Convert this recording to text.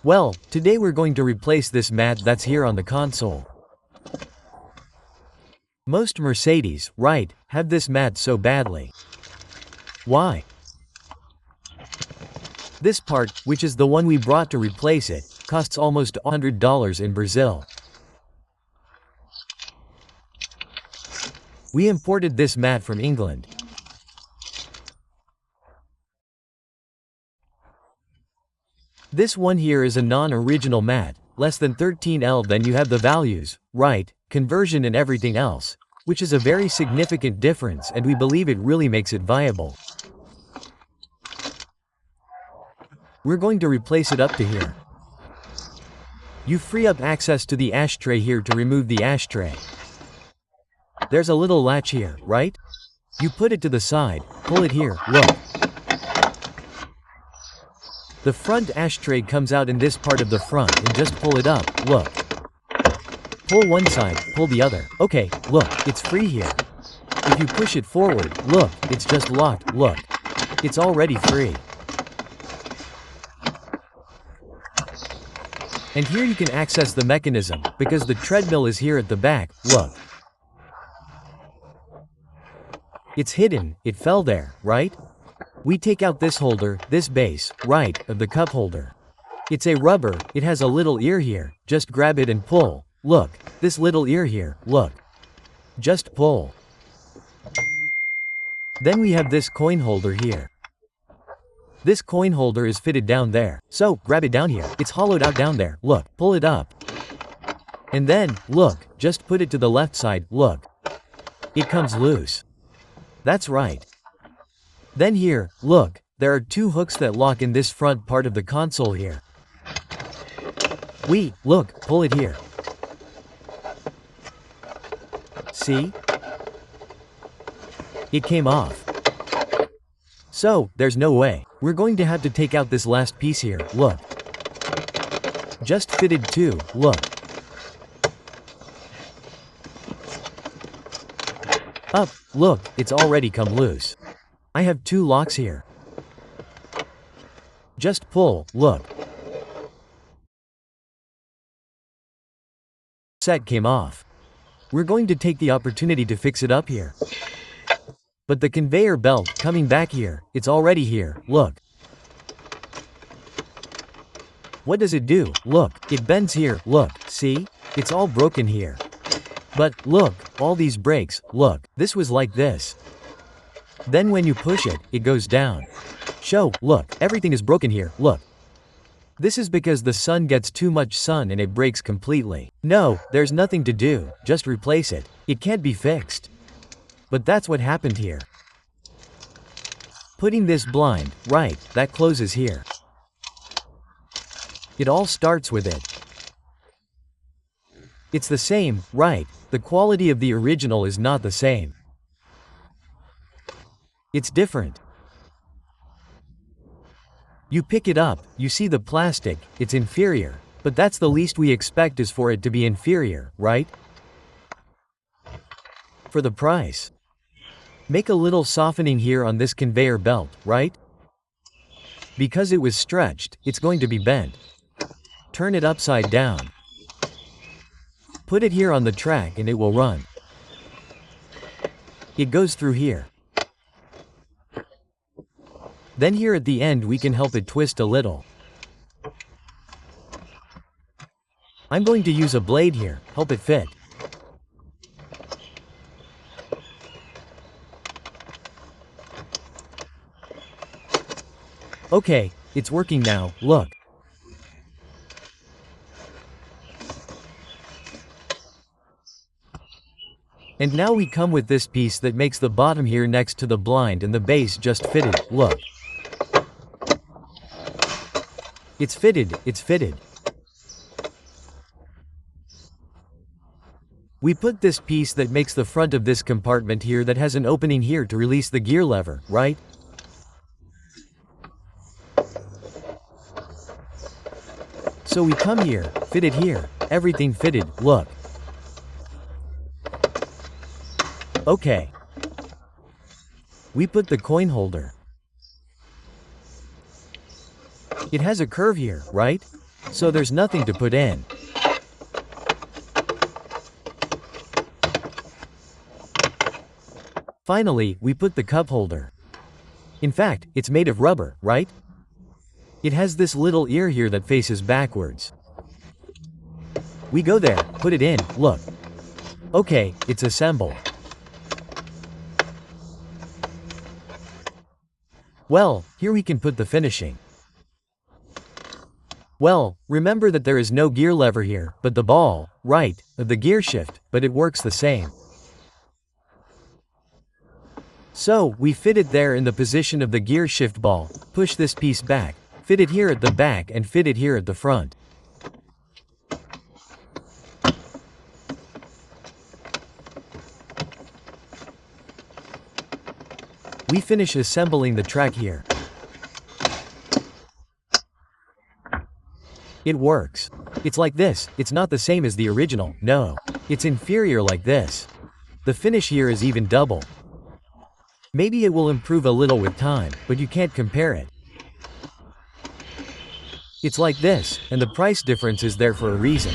Well, today we're going to replace this mat that's here on the console. Most Mercedes, right, have this mat so badly. Why? This part, which is the one we brought to replace it, costs almost $100 in Brazil. We imported this mat from England. This one here is a non-original mat, less than 13L. Then you have the values, right, conversion and everything else, which is a very significant difference, and we believe it really makes it viable. We're going to replace it up to here. You free up access to the ashtray here to remove the ashtray. There's a little latch here, right? You put it to the side, pull it here, look. The front ashtray comes out in this part of the front and just pull it up, look. Pull one side, pull the other. Okay, look, it's free here. If you push it forward, look, it's just locked, look. It's already free. And here you can access the mechanism, because the treadmill is here at the back, look. It's hidden, it fell there, right? We take out this holder, this base, right, of the cup holder. It's a rubber, it has a little ear here, just grab it and pull. Look, this little ear here, look. Just pull. Then we have this coin holder here. This coin holder is fitted down there, so grab it down here, it's hollowed out down there, look, pull it up. And then, look, just put it to the left side, look. It comes loose. That's right. Then here, look, there are two hooks that lock in this front part of the console here. Look, pull it here. See? It came off. So, there's no way. We're going to have to take out this last piece here, look. Just fitted too, look. Up, look, it's already come loose. I have two locks here. Just pull, look. Set came off. We're going to take the opportunity to fix it up here. But the conveyor belt, coming back here, it's already here, look. What does it do? Look, it bends here, look, see? It's all broken here. But, look, all these brakes, look, this was like this. Then when you push it, it goes down. Look, everything is broken here, look. This is because the sun gets too much sun and it breaks completely. No, there's nothing to do, just replace it. It can't be fixed. But that's what happened here. Putting this blind, right, that closes here. It all starts with it. It's the same, right, the quality of the original is not the same. It's different. You pick it up, you see the plastic, it's inferior, but that's the least we expect is for it to be inferior, right? For the price. Make a little softening here on this conveyor belt, right? Because it was stretched, it's going to be bent. Turn it upside down. Put it here on the track and it will run. It goes through here. Then here at the end we can help it twist a little. I'm going to use a blade here, help it fit. Okay, it's working now, look. And now we come with this piece that makes the bottom here next to the blind and the base just fitted, look. It's fitted, it's fitted. We put this piece that makes the front of this compartment here that has an opening here to release the gear lever, right? So we come here, fit it here, everything fitted, look. Okay. We put the coin holder. It has a curve here, right? so there's nothing to put in. Finally, we put the cup holder. In fact, it's made of rubber, right? It has this little ear here that faces backwards. We go there, put it in, look. Okay, it's assembled. Well, here we can put the finishing. Well, remember that there is no gear lever here, but the ball, right, of the gear shift, but it works the same. So, we fit it there in the position of the gear shift ball, push this piece back, fit it here at the back and fit it here at the front. We finish assembling the track here. It works. It's like this, it's not the same as the original, no. It's inferior like this. The finish here is even double. Maybe it will improve a little with time, but you can't compare it. It's like this, and the price difference is there for a reason.